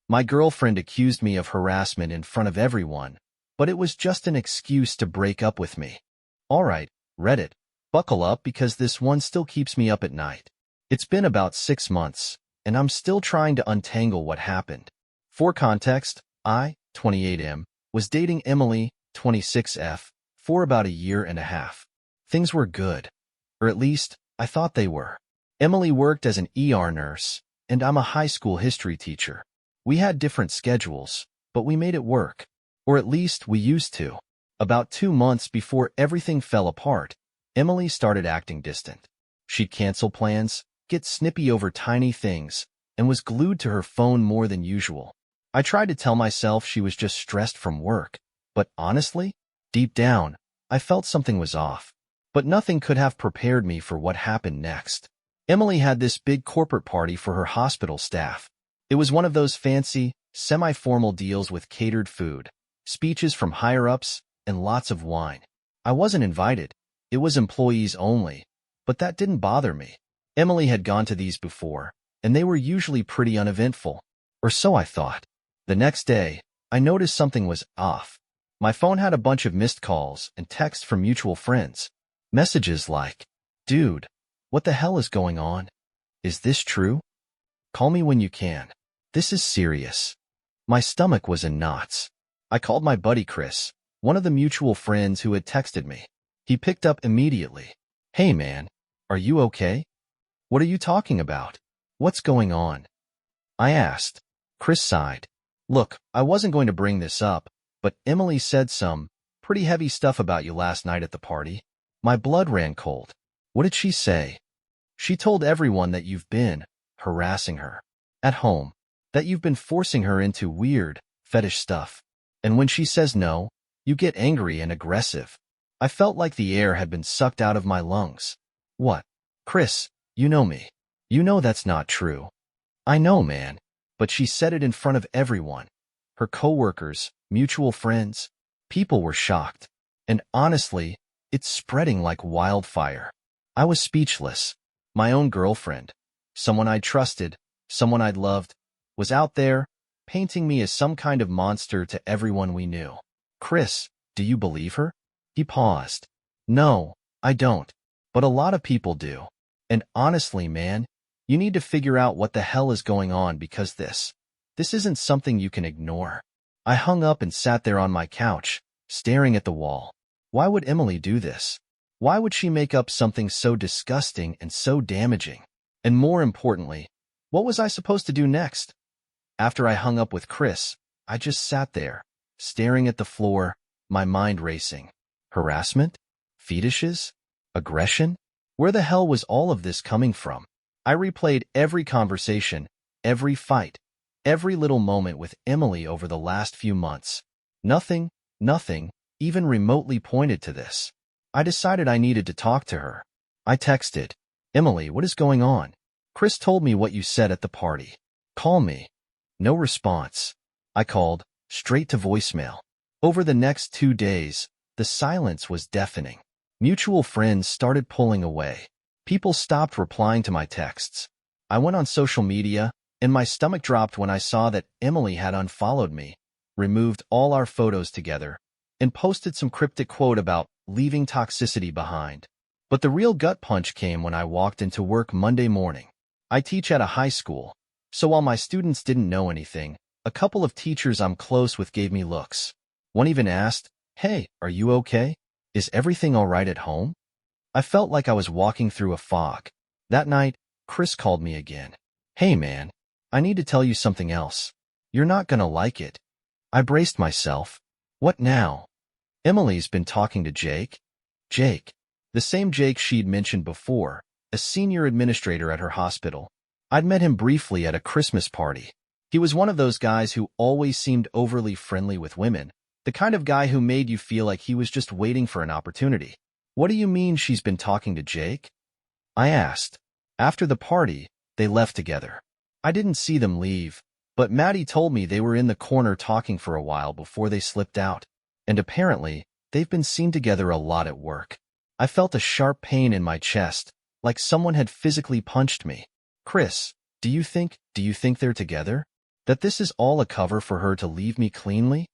My girlfriend accused me of harassment in front of everyone, but it was just an excuse to break up with me. All right, Reddit, buckle up because this one still keeps me up at night. It's been about 6 months, and I'm still trying to untangle what happened. For context, I, 28M, was dating Emily, 26F, for about a year and a half. Things were good, or at least, I thought they were. Emily worked as an ER nurse, and I'm a high school history teacher. We had different schedules, but we made it work. Or at least we used to. About 2 months before everything fell apart, Emily started acting distant. She'd cancel plans, get snippy over tiny things, and was glued to her phone more than usual. I tried to tell myself she was just stressed from work, but honestly, deep down, I felt something was off. But nothing could have prepared me for what happened next. Emily had this big corporate party for her hospital staff. It was one of those fancy, semi-formal deals with catered food, speeches from higher-ups, and lots of wine. I wasn't invited. It was employees only, but that didn't bother me. Emily had gone to these before, and they were usually pretty uneventful, or so I thought. The next day, I noticed something was off. My phone had a bunch of missed calls and texts from mutual friends. Messages like, "Dude, what the hell is going on? Is this true? Call me when you can. This is serious." My stomach was in knots. I called my buddy Chris, one of the mutual friends who had texted me. He picked up immediately. "Hey man, are you okay? What are you talking about? What's going on?" I asked. Chris sighed. "Look, I wasn't going to bring this up, but Emily said some pretty heavy stuff about you last night at the party." My blood ran cold. "What did she say?" "She told everyone that you've been harassing her at home, that you've been forcing her into weird, fetish stuff. And when she says no, you get angry and aggressive." I felt like the air had been sucked out of my lungs. "What? Chris, you know me. You know that's not true." "I know, man. But she said it in front of everyone. Her coworkers, mutual friends. People were shocked. And honestly, it's spreading like wildfire." I was speechless. My own girlfriend, someone I'd trusted, someone I'd loved, was out there, painting me as some kind of monster to everyone we knew. "Chris, do you believe her?" He paused. "No, I don't. But a lot of people do. And honestly, man, you need to figure out what the hell is going on because this isn't something you can ignore." I hung up and sat there on my couch, staring at the wall. Why would Emily do this? Why would she make up something so disgusting and so damaging? And more importantly, what was I supposed to do next? After I hung up with Chris, I just sat there, staring at the floor, my mind racing. Harassment? Fetishes? Aggression? Where the hell was all of this coming from? I replayed every conversation, every fight, every little moment with Emily over the last few months. Nothing even remotely pointed to this. I decided I needed to talk to her. I texted, "Emily, what is going on? Chris told me what you said at the party. Call me." No response. I called, straight to voicemail. Over the next 2 days, the silence was deafening. Mutual friends started pulling away. People stopped replying to my texts. I went on social media, and my stomach dropped when I saw that Emily had unfollowed me, removed all our photos together, and posted some cryptic quote about leaving toxicity behind. But the real gut punch came when I walked into work Monday morning. I teach at a high school, so while my students didn't know anything, a couple of teachers I'm close with gave me looks. One even asked, "Hey, are you okay? Is everything all right at home?" I felt like I was walking through a fog. That night, Chris called me again. "Hey man, I need to tell you something else. You're not gonna like it." I braced myself. "What now?" "Emily's been talking to Jake." Jake, the same Jake she'd mentioned before, a senior administrator at her hospital. I'd met him briefly at a Christmas party. He was one of those guys who always seemed overly friendly with women, the kind of guy who made you feel like he was just waiting for an opportunity. "What do you mean she's been talking to Jake?" I asked. After the party, they left together. I didn't see them leave, but Maddie told me they were in the corner talking for a while before they slipped out. And apparently, they've been seen together a lot at work. I felt a sharp pain in my chest, like someone had physically punched me. "Chris, do you think they're together?" That this is all a cover for her to leave me cleanly?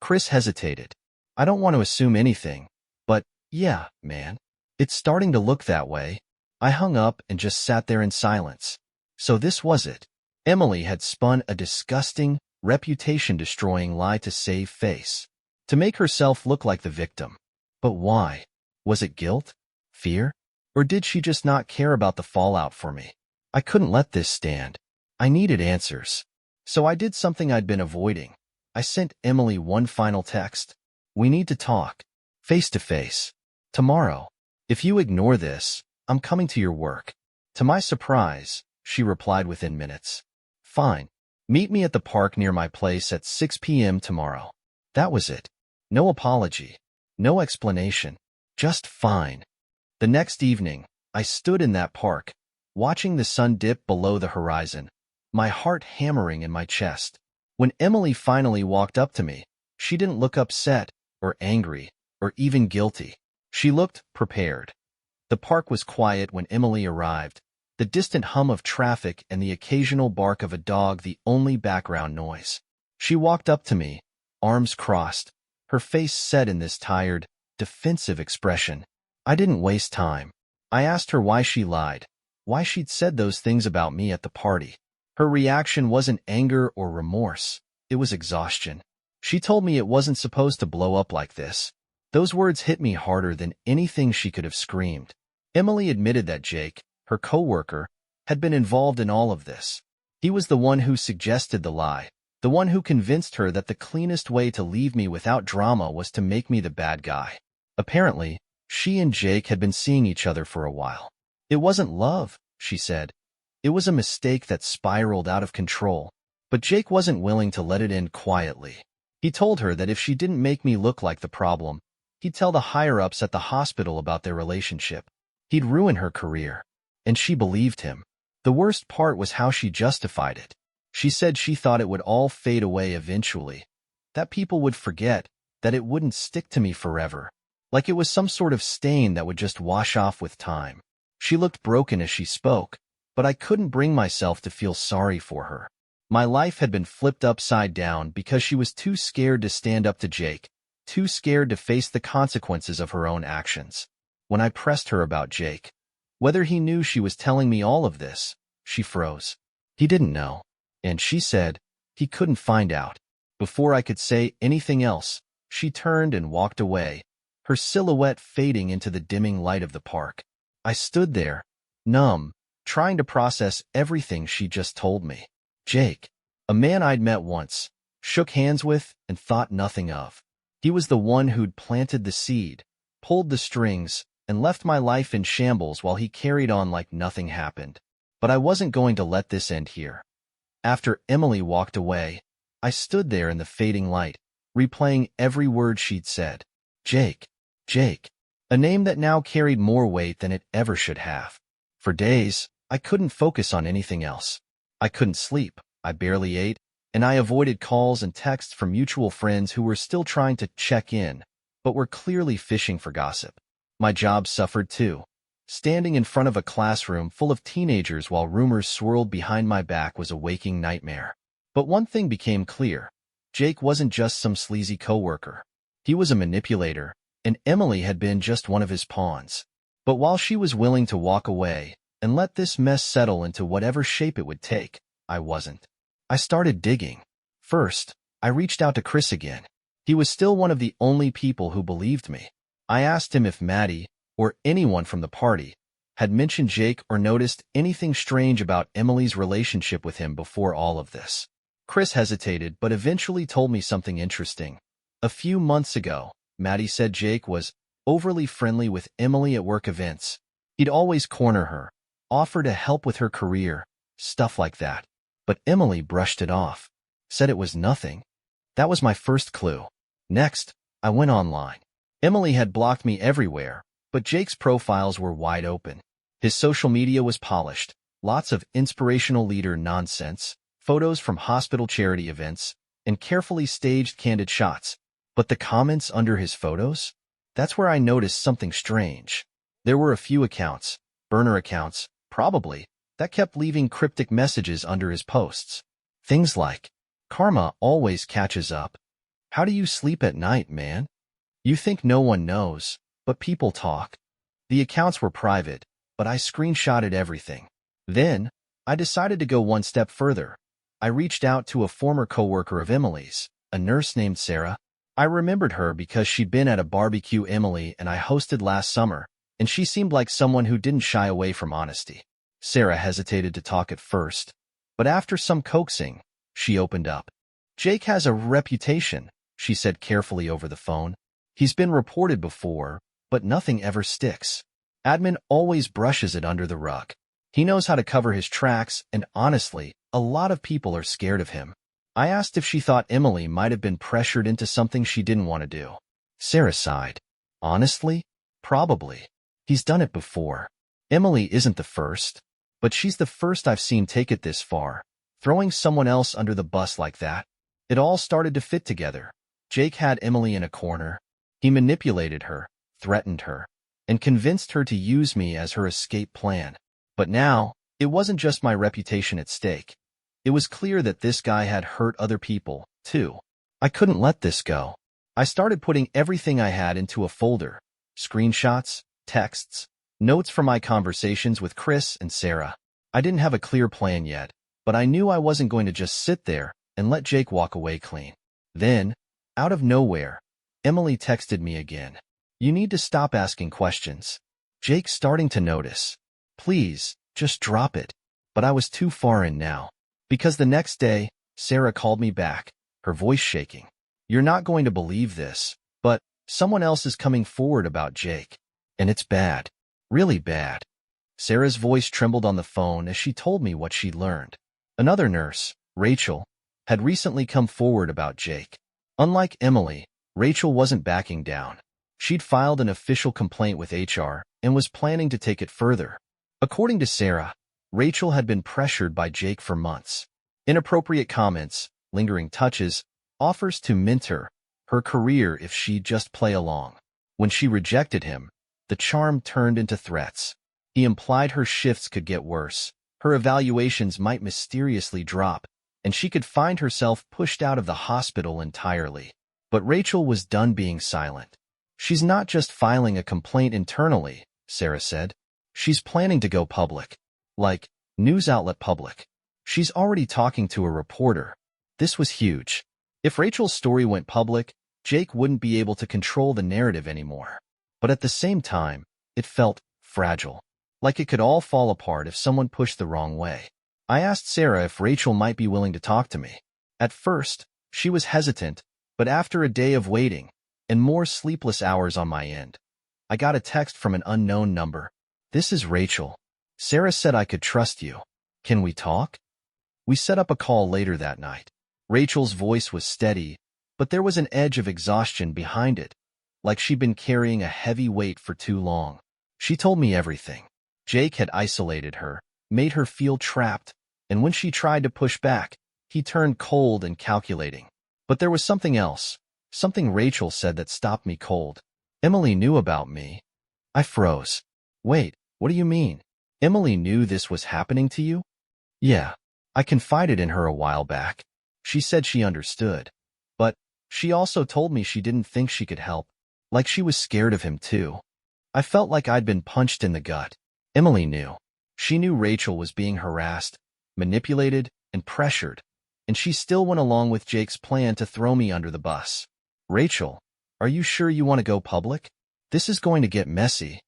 Chris hesitated. I don't want to assume anything, but yeah, man. It's starting to look that way. I hung up and just sat there in silence. So this was it. Emily had spun a disgusting, reputation-destroying lie to save face, to make herself look like the victim. But why? Was it guilt? Fear? Or did she just not care about the fallout for me? I couldn't let this stand. I needed answers. So I did something I'd been avoiding. I sent Emily one final text. We need to talk. Face to face. Tomorrow. If you ignore this, I'm coming to your work. To my surprise, she replied within minutes. Fine. Meet me at the park near my place at 6 p.m. tomorrow. That was it. No apology. No explanation. Just fine. The next evening, I stood in that park, watching the sun dip below the horizon, my heart hammering in my chest. When Emily finally walked up to me, she didn't look upset, or angry, or even guilty. She looked prepared. The park was quiet when Emily arrived, the distant hum of traffic and the occasional bark of a dog the only background noise. She walked up to me, arms crossed, her face set in this tired, defensive expression. I didn't waste time. I asked her why she lied, why she'd said those things about me at the party. Her reaction wasn't anger or remorse. It was exhaustion. She told me it wasn't supposed to blow up like this. Those words hit me harder than anything she could have screamed. Emily admitted that Jake, her coworker, had been involved in all of this. He was the one who suggested the lie, the one who convinced her that the cleanest way to leave me without drama was to make me the bad guy. Apparently, she and Jake had been seeing each other for a while. It wasn't love, she said. It was a mistake that spiraled out of control. But Jake wasn't willing to let it end quietly. He told her that if she didn't make me look like the problem, he'd tell the higher-ups at the hospital about their relationship. He'd ruin her career. And she believed him. The worst part was how she justified it. She said she thought it would all fade away eventually, that people would forget, that it wouldn't stick to me forever, like it was some sort of stain that would just wash off with time. She looked broken as she spoke, but I couldn't bring myself to feel sorry for her. My life had been flipped upside down because she was too scared to stand up to Jake, too scared to face the consequences of her own actions. When I pressed her about Jake, whether he knew she was telling me all of this, she froze. He didn't know. And she said he couldn't find out. Before I could say anything else, she turned and walked away, her silhouette fading into the dimming light of the park. I stood there, numb, trying to process everything she just told me. Jake, a man I'd met once, shook hands with, and thought nothing of. He was the one who'd planted the seed, pulled the strings, and left my life in shambles while he carried on like nothing happened. But I wasn't going to let this end here. After Emily walked away, I stood there in the fading light, replaying every word she'd said. Jake, Jake, a name that now carried more weight than it ever should have. For days, I couldn't focus on anything else. I couldn't sleep, I barely ate, and I avoided calls and texts from mutual friends who were still trying to check in, but were clearly fishing for gossip. My job suffered too. Standing in front of a classroom full of teenagers while rumors swirled behind my back was a waking nightmare. But one thing became clear. Jake wasn't just some sleazy coworker. He was a manipulator, and Emily had been just one of his pawns. But while she was willing to walk away and let this mess settle into whatever shape it would take, I wasn't. I started digging. First, I reached out to Chris again. He was still one of the only people who believed me. I asked him if Maddie, or anyone from the party, had mentioned Jake or noticed anything strange about Emily's relationship with him before all of this. Chris hesitated but eventually told me something interesting. A few months ago, Maddie said Jake was overly friendly with Emily at work events. He'd always corner her, offer to help with her career, stuff like that. But Emily brushed it off, said it was nothing. That was my first clue. Next, I went online. Emily had blocked me everywhere, but Jake's profiles were wide open. His social media was polished, lots of inspirational leader nonsense, photos from hospital charity events, and carefully staged candid shots. But the comments under his photos? That's where I noticed something strange. There were a few accounts, burner accounts, probably, that kept leaving cryptic messages under his posts. Things like, Karma always catches up. How do you sleep at night, man? You think no one knows, but people talk. The accounts were private, but I screenshotted everything. Then, I decided to go one step further. I reached out to a former coworker of Emily's, a nurse named Sarah. I remembered her because she'd been at a barbecue Emily and I hosted last summer, and she seemed like someone who didn't shy away from honesty. Sarah hesitated to talk at first, but after some coaxing, she opened up. Jake has a reputation, she said carefully over the phone. He's been reported before, but nothing ever sticks. Admin always brushes it under the rug. He knows how to cover his tracks, and honestly, a lot of people are scared of him. I asked if she thought Emily might have been pressured into something she didn't want to do. Sarah sighed. Honestly, probably. He's done it before. Emily isn't the first, but she's the first I've seen take it this far, throwing someone else under the bus like that. It all started to fit together. Jake had Emily in a corner. He manipulated her, threatened her, and convinced her to use me as her escape plan. But now, it wasn't just my reputation at stake. It was clear that this guy had hurt other people, too. I couldn't let this go. I started putting everything I had into a folder. Screenshots, texts, notes from my conversations with Chris and Sarah. I didn't have a clear plan yet, but I knew I wasn't going to just sit there and let Jake walk away clean. Then, out of nowhere, Emily texted me again. You need to stop asking questions. Jake's starting to notice. Please, just drop it. But I was too far in now. Because the next day, Sarah called me back, her voice shaking. You're not going to believe this, but someone else is coming forward about Jake. And it's bad. Really bad. Sarah's voice trembled on the phone as she told me what she'd learned. Another nurse, Rachel, had recently come forward about Jake. Unlike Emily, Rachel wasn't backing down. She'd filed an official complaint with HR and was planning to take it further. According to Sarah, Rachel had been pressured by Jake for months. Inappropriate comments, lingering touches, offers to mentor her career if she'd just play along. When she rejected him, the charm turned into threats. He implied her shifts could get worse, her evaluations might mysteriously drop, and she could find herself pushed out of the hospital entirely. But Rachel was done being silent. She's not just filing a complaint internally, Sarah said. She's planning to go public. Like, news outlet public. She's already talking to a reporter. This was huge. If Rachel's story went public, Jake wouldn't be able to control the narrative anymore. But at the same time, it felt fragile. Like it could all fall apart if someone pushed the wrong way. I asked Sarah if Rachel might be willing to talk to me. At first, she was hesitant, but after a day of waiting, and more sleepless hours on my end, I got a text from an unknown number. This is Rachel. Sarah said I could trust you. Can we talk? We set up a call later that night. Rachel's voice was steady, but there was an edge of exhaustion behind it, like she'd been carrying a heavy weight for too long. She told me everything. Jake had isolated her, made her feel trapped, and when she tried to push back, he turned cold and calculating. But there was something else, something Rachel said that stopped me cold. Emily knew about me. I froze. Wait, what do you mean? Emily knew this was happening to you? Yeah, I confided in her a while back. She said she understood. But she also told me she didn't think she could help. Like she was scared of him too. I felt like I'd been punched in the gut. Emily knew. She knew Rachel was being harassed, manipulated, and pressured, and she still went along with Jake's plan to throw me under the bus. Rachel, are you sure you want to go public? This is going to get messy.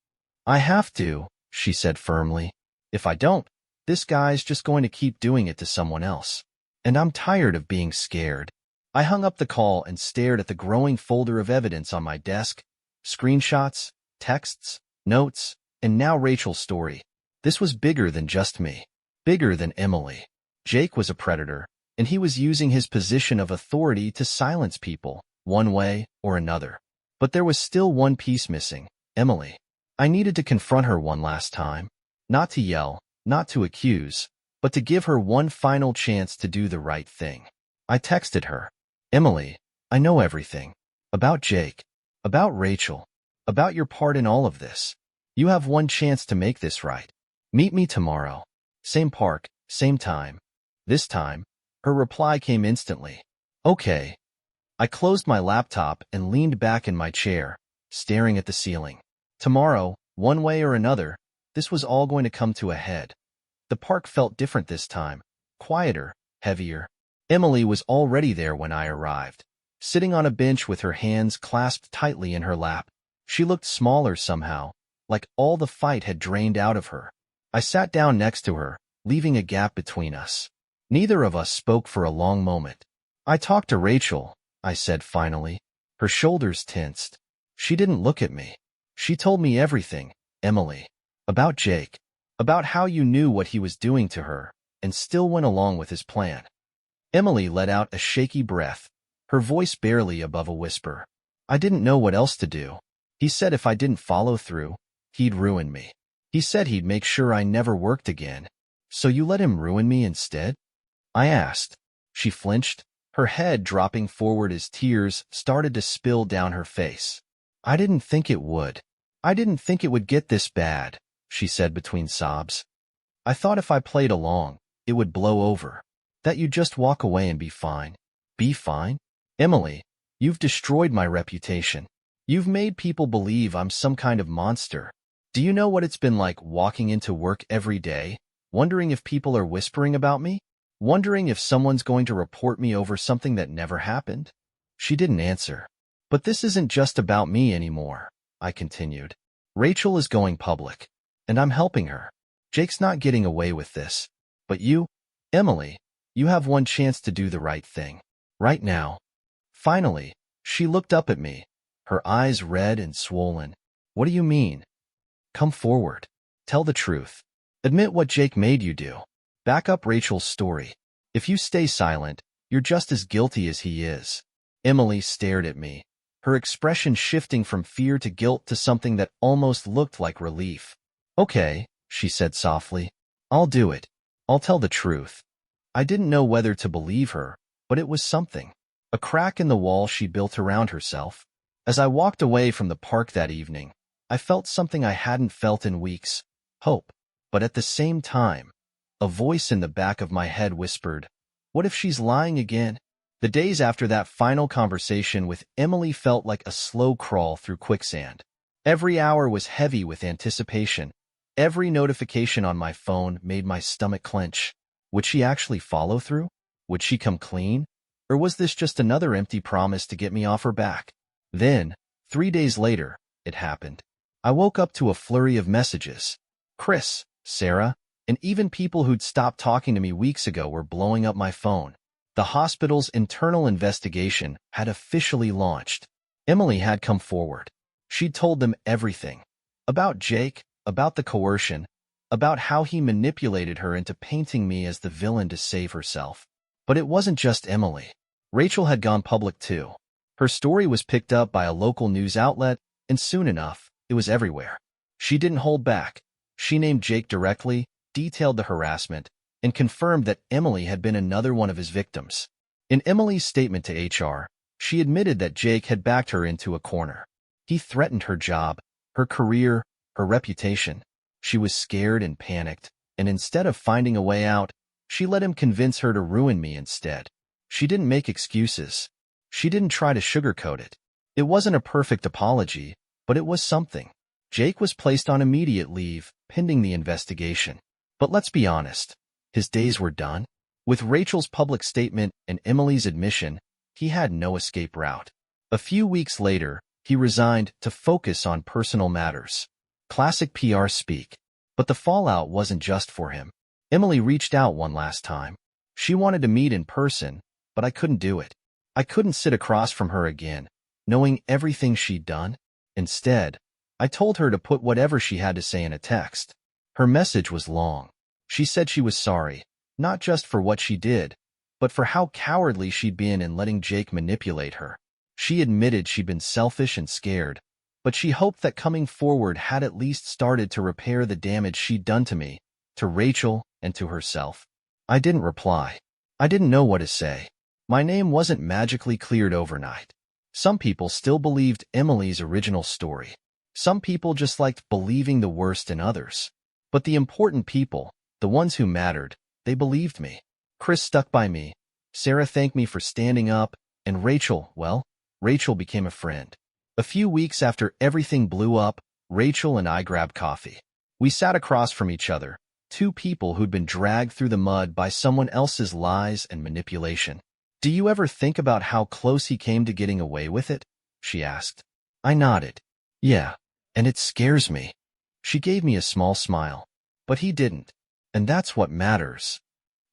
I have to, she said firmly. If I don't, this guy's just going to keep doing it to someone else. And I'm tired of being scared. I hung up the call and stared at the growing folder of evidence on my desk. Screenshots, texts, notes, and now Rachel's story. This was bigger than just me. Bigger than Emily. Jake was a predator, and he was using his position of authority to silence people, one way or another. But there was still one piece missing, Emily. I needed to confront her one last time. Not to yell, not to accuse, but to give her one final chance to do the right thing. I texted her. Emily, I know everything. About Jake. About Rachel. About your part in all of this. You have one chance to make this right. Meet me tomorrow. Same park, same time. This time, Her reply came instantly. Okay. I closed my laptop and leaned back in my chair, staring at the ceiling. Tomorrow, one way or another, this was all going to come to a head. The park felt different this time, quieter, heavier. Emily was already there when I arrived, sitting on a bench with her hands clasped tightly in her lap. She looked smaller somehow, like all the fight had drained out of her. I sat down next to her, leaving a gap between us. Neither of us spoke for a long moment. I talked to Rachel, I said finally. Her shoulders tensed. She didn't look at me. She told me everything, Emily. About Jake. About how you knew what he was doing to her, and still went along with his plan. Emily let out a shaky breath, her voice barely above a whisper. I didn't know what else to do. He said if I didn't follow through, he'd ruin me. He said he'd make sure I never worked again. So you let him ruin me instead? I asked. She flinched, her head dropping forward as tears started to spill down her face. I didn't think it would. I didn't think it would get this bad, she said between sobs. I thought if I played along, it would blow over. That you'd just walk away and be fine. Be fine? Emily, you've destroyed my reputation. You've made people believe I'm some kind of monster. Do you know what it's been like walking into work every day, wondering if people are whispering about me? Wondering if someone's going to report me over something that never happened? She didn't answer. But this isn't just about me anymore, I continued. Rachel is going public, and I'm helping her. Jake's not getting away with this. But you, Emily, you have one chance to do the right thing. Right now. Finally, she looked up at me, her eyes red and swollen. What do you mean? Come forward. Tell the truth. Admit what Jake made you do. Back up Rachel's story. If you stay silent, you're just as guilty as he is. Emily stared at me, her expression shifting from fear to guilt to something that almost looked like relief. Okay, she said softly. I'll do it. I'll tell the truth. I didn't know whether to believe her, but it was something. A crack in the wall she built around herself. As I walked away from the park that evening, I felt something I hadn't felt in weeks. Hope. But at the same time, a voice in the back of my head whispered, what if she's lying again? The days after that final conversation with Emily felt like a slow crawl through quicksand. Every hour was heavy with anticipation. Every notification on my phone made my stomach clench. Would she actually follow through? Would she come clean? Or was this just another empty promise to get me off her back? Then, 3 days later, it happened. I woke up to a flurry of messages. Chris, Sarah, and even people who'd stopped talking to me weeks ago were blowing up my phone. The hospital's internal investigation had officially launched. Emily had come forward. She'd told them everything. About Jake, about the coercion, about how he manipulated her into painting me as the villain to save herself. But it wasn't just Emily. Rachel had gone public too. Her story was picked up by a local news outlet, and soon enough, it was everywhere. She didn't hold back. She named Jake directly, detailed the harassment, and confirmed that Emily had been another one of his victims. In Emily's statement to HR, she admitted that Jake had backed her into a corner. He threatened her job, her career, her reputation. She was scared and panicked, and instead of finding a way out, she let him convince her to ruin me instead. She didn't make excuses. She didn't try to sugarcoat it. It wasn't a perfect apology, but it was something. Jake was placed on immediate leave, pending the investigation. But let's be honest, his days were done. With Rachel's public statement and Emily's admission, he had no escape route. A few weeks later, he resigned to focus on personal matters. Classic PR speak. But the fallout wasn't just for him. Emily reached out one last time. She wanted to meet in person, but I couldn't do it. I couldn't sit across from her again, knowing everything she'd done. Instead, I told her to put whatever she had to say in a text. Her message was long. She said she was sorry, not just for what she did, but for how cowardly she'd been in letting Jake manipulate her. She admitted she'd been selfish and scared, but she hoped that coming forward had at least started to repair the damage she'd done to me, to Rachel, and to herself. I didn't reply. I didn't know what to say. My name wasn't magically cleared overnight. Some people still believed Emily's original story. Some people just liked believing the worst in others. But the important people, the ones who mattered, they believed me. Chris stuck by me. Sarah thanked me for standing up, and Rachel became a friend. A few weeks after everything blew up, Rachel and I grabbed coffee. We sat across from each other, two people who'd been dragged through the mud by someone else's lies and manipulation. "Do you ever think about how close he came to getting away with it?" she asked. I nodded. "Yeah, and it scares me." She gave me a small smile. "But he didn't. And that's what matters."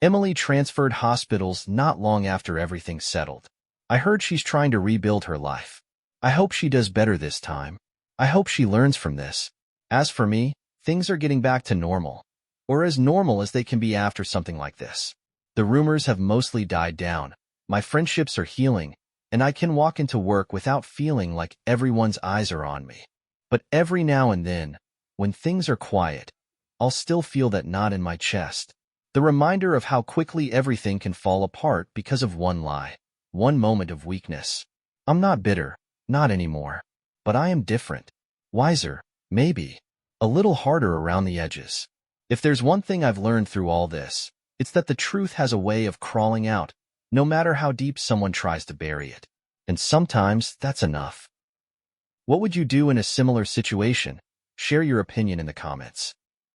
Emily transferred hospitals not long after everything settled. I heard she's trying to rebuild her life. I hope she does better this time. I hope she learns from this. As for me, things are getting back to normal, or as normal as they can be after something like this. The rumors have mostly died down. My friendships are healing, and I can walk into work without feeling like everyone's eyes are on me. But every now and then, when things are quiet, I'll still feel that knot in my chest. The reminder of how quickly everything can fall apart because of one lie, one moment of weakness. I'm not bitter, not anymore. But I am different. Wiser, maybe. A little harder around the edges. If there's one thing I've learned through all this, it's that the truth has a way of crawling out, no matter how deep someone tries to bury it. And sometimes that's enough. What would you do in a similar situation? Share your opinion in the comments.